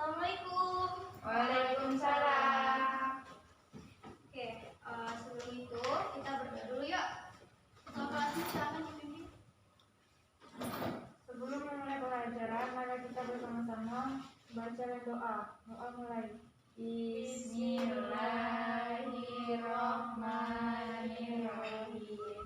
Assalamualaikum. Waalaikumsalam. Oke, sebelum itu kita berdoa dulu yuk. Kelasnya silakan dipimpin. Sebelum memulai pelajaran, mari kita bersama-sama baca doa. Doa mulai. Bismillahirrahmanirrahim.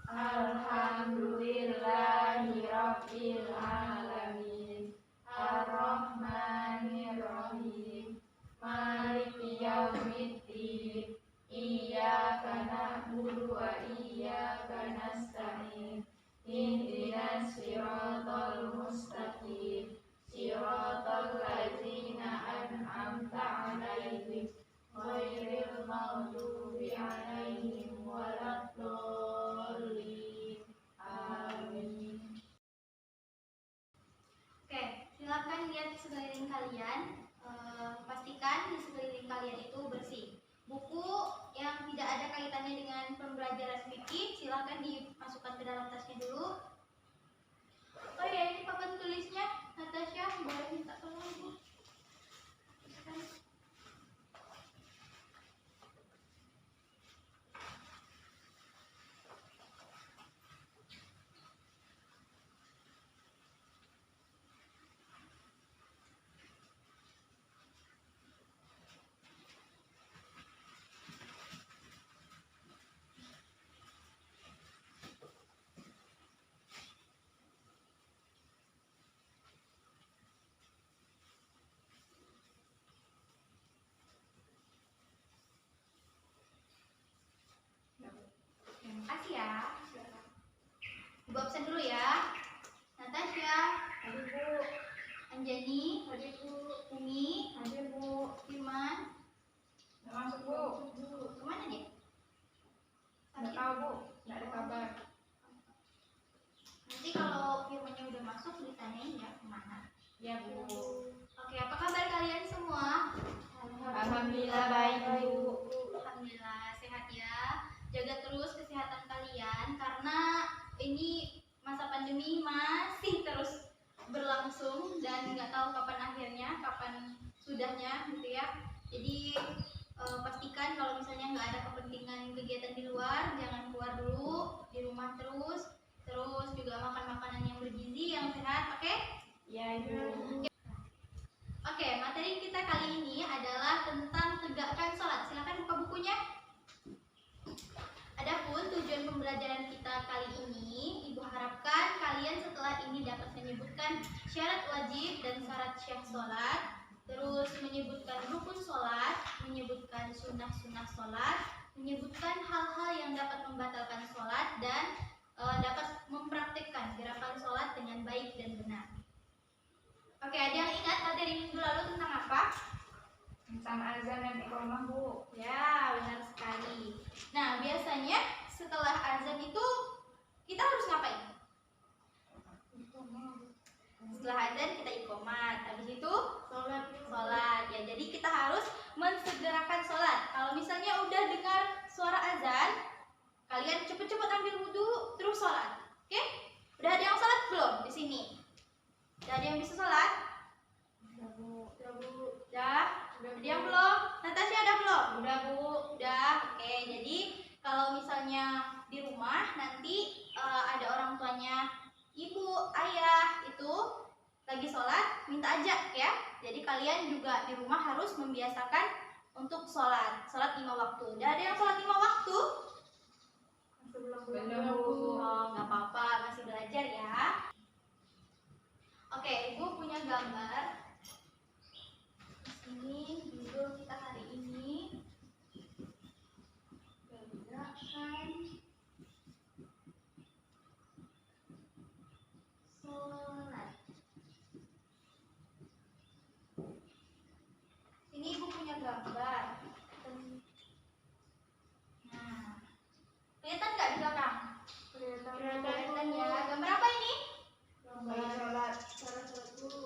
Alhamdulillahirabbil alamin. Ar-Rahmanir-Rahim. Maliki yaumiddin. Iyyaka na'budu wa iyyaka nasta'in. Ihdinas siratal mustaqim. Siratal ladzina an'amta 'alaihim ghairil maghdubi 'alaihim waladdallin. Amin. Oke, silakan lihat sekeliling kalian. Pastikan di sekeliling kalian itu bersih. Buku yang tidak ada kaitannya dengan pembelajaran fikih silakan dimasukkan ke dalam tasnya dulu. Oh ya, ini papan tulisnya Natasha, boleh minta tolong Bu? Terima kasih ya. Ibu absen dulu ya. Natasha, Hadir Bu. Anjani, Hadir Bu. Umi, Hadir Bu. Firman. Nggak masuk Bu. Kemana dia? Nggak tahu Bu. Nggak ada kabar. Nanti kalau Firmannya udah masuk ditanyain ya kemana. Ya Bu. Oke, apa kabar kalian semua? Alhamdulillah baik Bu. Alhamdulillah sehat ya. Jaga terus kesehatan kalian karena ini masa pandemi masih terus berlangsung dan nggak tahu kapan akhirnya, kapan sudahnya gitu ya. Jadi pastikan kalau misalnya nggak ada kepentingan kegiatan di luar, jangan keluar dulu, di rumah terus juga makan makanan yang bergizi, yang sehat, oke? Ya Ibu. Oke, materi kita kali ini adalah tentang tegakkan sholat. Silakan buka bukunya. Adapun tujuan pembelajaran kita kali ini, Ibu harapkan kalian setelah ini dapat menyebutkan syarat wajib dan syarat syah sholat, terus menyebutkan rukun sholat, menyebutkan sunnah-sunnah sholat, menyebutkan hal-hal yang dapat membatalkan sholat, dan dapat mempraktikkan gerakan sholat dengan baik dan benar. Oke, ada yang ingat materi minggu lalu tentang apa? Tentang azan dan iqamah Bu. Ya, benar sekali. Nah, biasanya setelah azan itu kita harus ngapain? Setelah azan kita iqomat, habis itu sholat. Ya, jadi kita harus mensegerakan sholat. Kalau misalnya udah dengar suara azan, kalian cepet-cepet ambil wudhu terus sholat. Oke? Udah ada yang sholat belum di sini? Udah ada yang bisa sholat? Udah Bu. Udah? Ada yang belum? Natasha ada belum? Udah Bu. Udah, oke. Jadi kalau misalnya di rumah nanti ada orang tuanya, ibu, ayah itu lagi sholat, minta ajak ya. Jadi kalian juga di rumah harus membiasakan untuk sholat 5 waktu. Udah ada yang sholat 5 waktu? Belum Bu. Oh, nggak apa-apa, masih belajar ya. Oke, Ibu punya gambar. Ini judul kita hari ini, gerakan sholat. Ini Ibu punya gambar. Nah, kelihatan nggak di belakang? Kelihatan ya. Gambar apa ini? Sholat.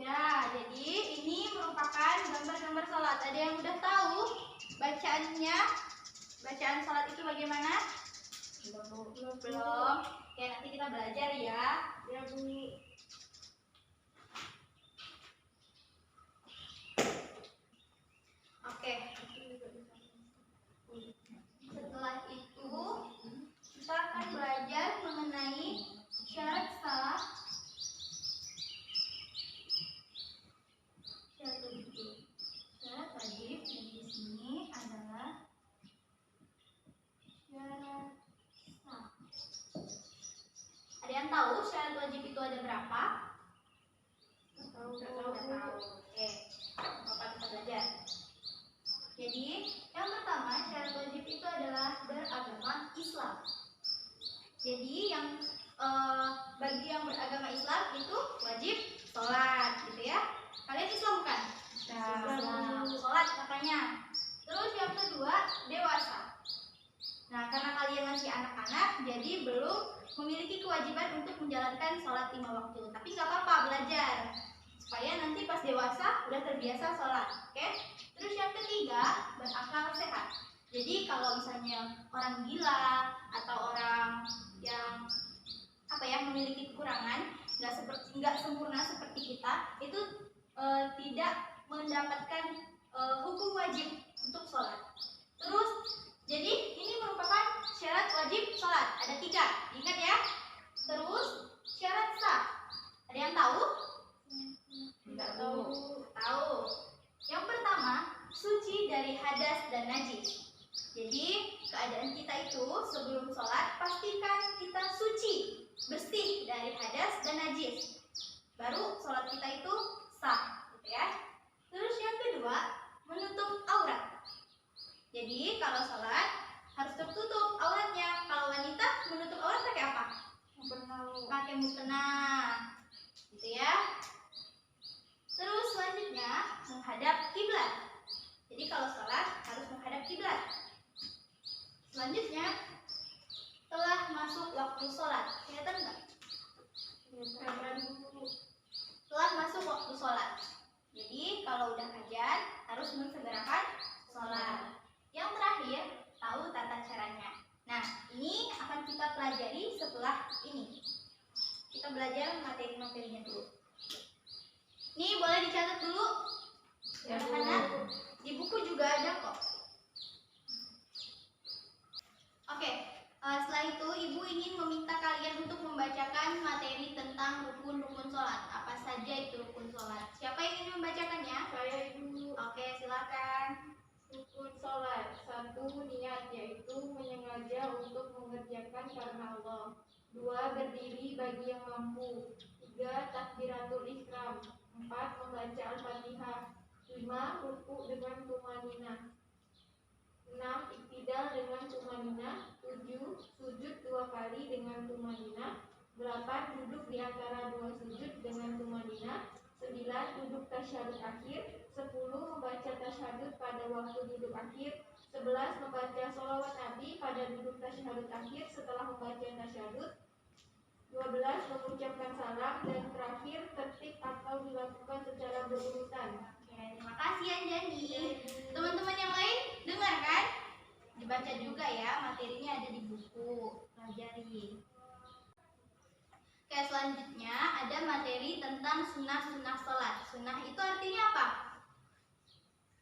Ya, jadi ini merupakan gambar-gambar sholat. Ada yang udah tahu bacaannya? Bacaan sholat itu bagaimana? Belum. Oke, nanti kita belajar ya. Ya Bu. Setelah itu kita akan belajar mengenai syarat sah. Syarat wajib di sini adalah syarat sah. Ada yang tahu syarat wajib itu ada berapa? Tahu. Oke, Bapak kita belajar. Jadi, yang pertama syarat wajib itu adalah beragama Islam. Jadi, bagi yang beragama Islam itu wajib sholat, gitu ya. Kalian Islam bukan? Islam. Sholat katanya. Terus yang kedua dewasa. Nah, karena kalian masih anak-anak, jadi belum memiliki kewajiban untuk menjalankan sholat 5 waktu. Tapi nggak apa-apa, belajar supaya nanti pas dewasa udah terbiasa sholat. Oke? Terus yang ketiga, berakal sehat. Jadi kalau misalnya orang gila atau orang yang memiliki kekurangan, nggak sempurna seperti kita, itu tidak mendapatkan hukum wajib untuk sholat. Terus, jadi ini merupakan syarat wajib sholat. Ada 3, ingat ya. Terus syarat sah. Ada yang tahu? Tidak tahu. Tahu. Yang pertama, suci dari hadas dan najis. Jadi, keadaan kita itu sebelum sholat, pastikan kita suci, bersih dari hadas dan najis. Baru sholat kita itu sah, gitu ya. Terus yang kedua, menutup aurat. Jadi, kalau sholat harus tertutup auratnya. Kalau wanita menutup aurat pakai apa? Pakai mukena, gitu ya. Terus selanjutnya menghadap kiblat. Jadi kalau sholat harus menghadap kiblat. Selanjutnya telah masuk waktu sholat. Kelihatan nggak? Telah masuk waktu sholat. Jadi kalau udah azan harus mensegerakan sholat. Yang terakhir, tahu tata caranya. Nah, ini akan kita pelajari setelah ini. Kita belajar materi-materinya dulu. Ini boleh dicatat dulu, anak-anak. Di buku juga ada kok. Oke, setelah itu Ibu ingin meminta kalian untuk membacakan materi tentang rukun-rukun sholat. Apa saja itu rukun sholat? Siapa yang ingin membacakannya? Saya Ibu. Oke, silakan. Rukun sholat. 1. Niat, yaitu menyengaja untuk mengerjakan karena Allah. 2. Berdiri bagi yang mampu. 3. Takbiratul ihram. 4. Membaca Al-Fatihah. 5. Ruku dengan tumanina. 6. Iktidal dengan tumanina. 7. Sujud 2 kali dengan tumanina. 8. Duduk di antara 2 sujud dengan tumanina. 9. Duduk tasyahud akhir. 10. Membaca tasyahud pada waktu duduk akhir. 11. Membaca sholawat Nabi pada duduk tasyahud akhir setelah membaca tasyahud. 12. Mengucapkan salam. Dan terakhir tertib atau dilakukan secara berurutan. Oke, terima kasih Anjani. Teman-teman yang lain dengar kan? Dibaca juga ya, materinya ada di buku. Pelajari. Oke, selanjutnya ada materi tentang sunnah-sunnah sholat. Sunnah itu artinya apa?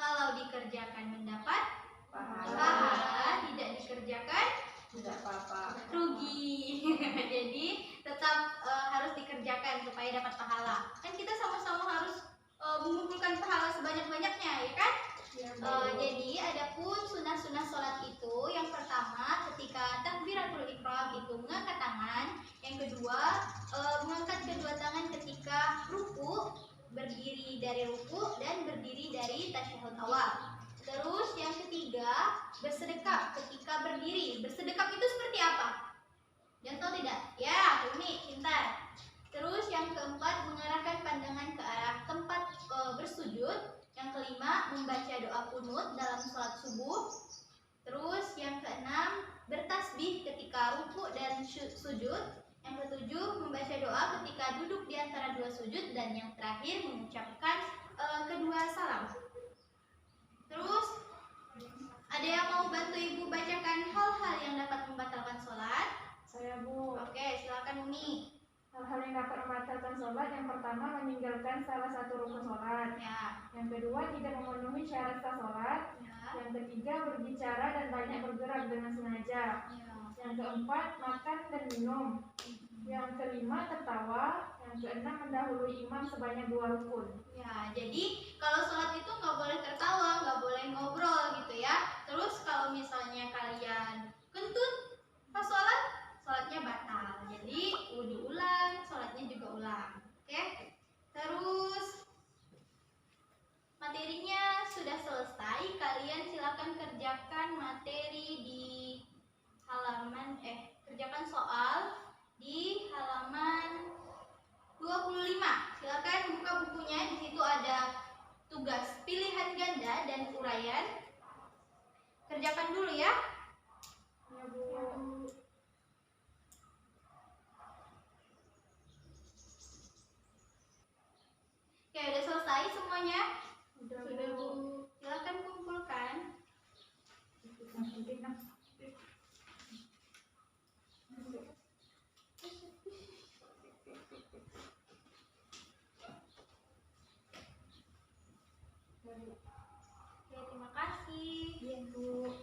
Kalau dikerjakan mendapat pahala, tidak dikerjakan Tidak apa-apa. rugi. Jadi tetap harus dikerjakan supaya dapat pahala. Kan kita sama-sama harus mengumpulkan pahala sebanyak-banyaknya, ya kan? Jadi adapun sunnah-sunnah sholat itu, yang pertama ketika takbiratul ihram itu mengangkat tangan, yang kedua mengangkat kedua tangan ketika ruku, berdiri dari ruku dan berdiri dari tasyahud awal. Terus yang ketiga bersedekap ketika berdiri. Bersedekap itu seperti apa? Yang tahu tidak? Ya, Umi, pintar. Terus yang keempat mengarahkan pandangan ke arah tempat bersujud. Yang kelima membaca doa qunut dalam sholat subuh. Terus yang keenam bertasbih ketika ruku dan sujud. Yang ketujuh membaca doa ketika duduk di antara 2 sujud. Dan yang terakhir mengucapkan kedua salam. Terus ada yang mau bantu Ibu bacakan hal-hal yang dapat membatalkan sholat? Saya Bu. Oke, silakan Umi. Hal-hal yang dapat membatalkan sholat yang pertama meninggalkan salah satu rukun sholat, Ya. yang kedua tidak memenuhi syarat sah sholat, Ya. yang ketiga berbicara dan banyak bergerak dengan sengaja, Ya. yang keempat makan dan minum, yang kelima tertawa, yang keenam mendahului imam sebanyak 2 rukun. Ya, jadi kalau sholat itu nggak boleh tertawa, nggak boleh ngobrol gitu ya. Terus kalau misalnya kalian kentut pas sholat, sholatnya batal. Jadi wudhu ulang, sholatnya juga ulang. Oke? Terus materinya sudah selesai. Kalian silakan kerjakan materi di halaman kerjakan soal di halaman 25. Silakan buka bukunya. Di situ ada tugas pilihan ganda dan uraian. Kerjakan dulu ya. Ya, Bu. Oke, udah selesai semuanya? Sudah, Sudah, Bu. Bu. Silakan kumpulkan. Oke, terima kasih. Iya, Bu.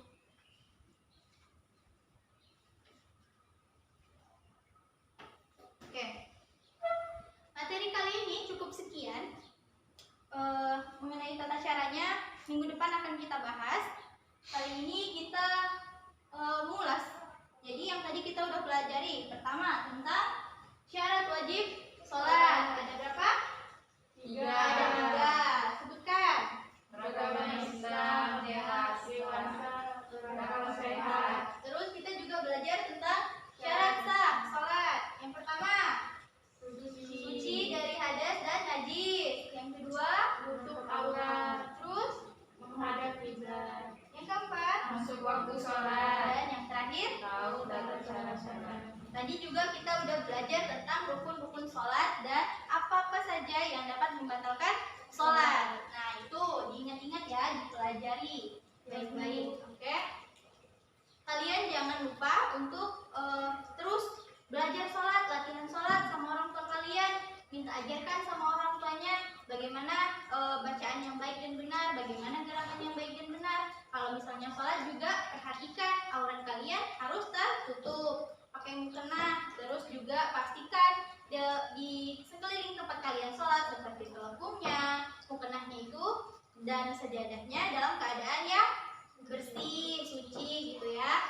Oke, materi kali ini cukup sekian. Mengenai tata caranya, minggu depan akan kita bahas. Kali ini kita mengulas. Jadi yang tadi kita udah pelajari. Pertama tentang syarat wajib sholat. Ada berapa? 3. Ada 3. Sebutkan. Beragama Islam, sehat, dewasa, berakal sehat. Terus kita juga belajar tentang syarat sah sholat. Yang pertama, suci dari hadas dan najis. Yang kedua, Tutup aurat, terus menghadap kiblat, yang keempat, masuk waktu sholat, dan yang terakhir, tahu tata cara sholat. tadi juga kita udah belajar tentang rukun-rukun sholat dan apa-apa saja yang dapat membatalkan sholat. Nah itu diingat-ingat ya, dipelajari baik-baik. Oke? Kalian jangan lupa untuk terus belajar sholat, latihan sholat sama orang tua kalian. Minta ajarkan sama orang tuanya bagaimana bacaan yang baik dan benar, bagaimana gerakan yang baik dan benar. Kalau misalnya sholat juga perhatikan aurat kalian harus tertutup, pakai mukena. Terus juga pastikan di sekeliling tempat kalian sholat seperti telekungnya, mukenahnya itu, dan sajadahnya dalam keadaan yang bersih, suci gitu ya.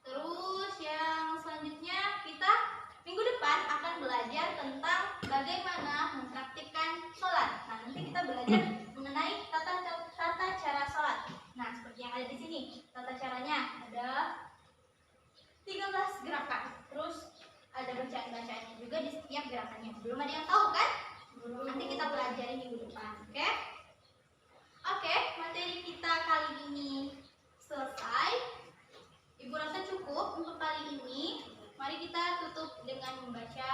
Terus yang selanjutnya kita minggu depan akan belajar tentang bagaimana mempraktikkan sholat. Nah nanti kita belajar mengenai tata cara sholat. Nah seperti yang ada di sini, tata caranya ada 13 gerakan. Terus ada bacaan-bacaannya juga di setiap gerakannya. Belum ada yang tahu kan? Nanti kita pelajari minggu depan, oke? Oke, materi kita kali ini selesai. Ibu rasa cukup untuk kali ini. Mari kita tutup dengan membaca